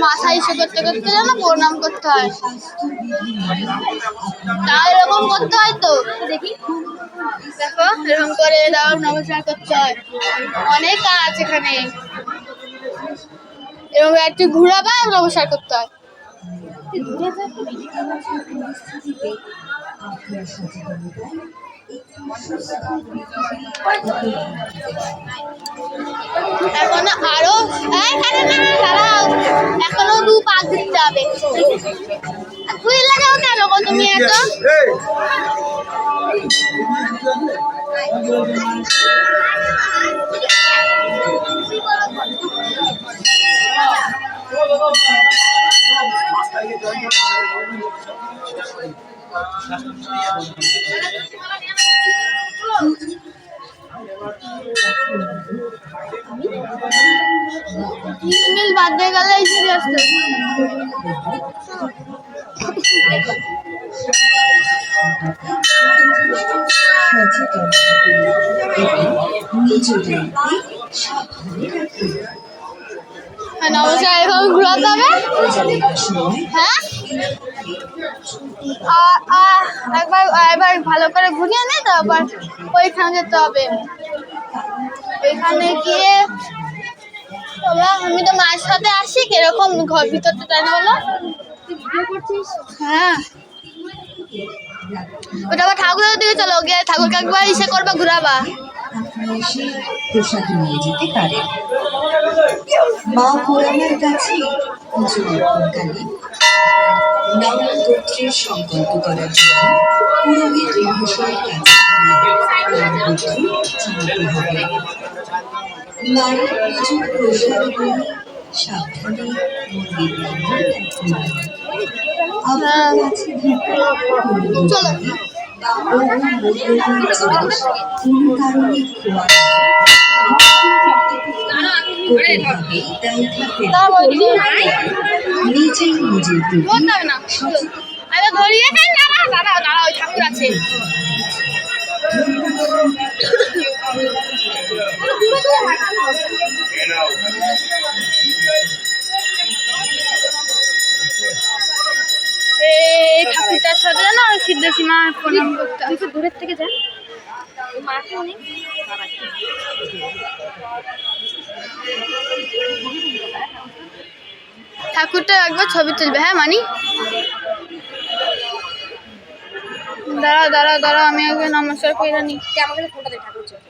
মাথা ইসে করতে করতে যেন প্রণাম করতে হয়, তা এরকম করতে হয় তো দেখি, দেখো এরকম করে নমস্কার করতে হয়। অনেক কাজ এখানে, এরকম একটু ঘুরাবা নমস্কার করতে হয়। এখনো আরো এখনো 2 পা দিতে হবে। তুই লাগাও কেন গো তুমি এত? মিল বাদ দিয়ে গেলে এসে আসতো। নমস্কার এখন ঘুরাতে হবে। হ্যাঁ একবার ভালো করে ঘুরিয়ে নে, তারপর ওইখানে যেতে হবে। ওইখানে গিয়ে আমি তো মায়ের সাথে আসি, কিরকম ঘর ভিতরটা তাই না বলো? হ্যাঁ ওটা আবার ঠাকুরের দিকে চলো, গিয়ে ঠাকুরকে একবার ইসে করবা, ঘুরাবা। প্রসাদ নিয়ে যেতে পারে। মা পুরাণের কাছে পুজো নবগোত্রের সংকল্প করার জন্য পুরোহিত মহাশয়ের কাছে জানাতে হবে। মায়ের পুজোর প্রসাদ নিয়ে সাবধানে মন্দির নিজেই নিজের দাঁড়াও ঠাকুর আছে। এই ঠাকুরটার সাথে না সিদ্ধেশী মা প্রণাম করতে হয়। দূরের থেকে যান, ঠাকুরটা একবার ছবি তুলবে। হ্যাঁ মানি, দাঁড়া দাঁড়া দাঁড়া, আমি আগে নমস্কার করে নি। আমাকে ফোনটা দে, ঠাকুর ছবি।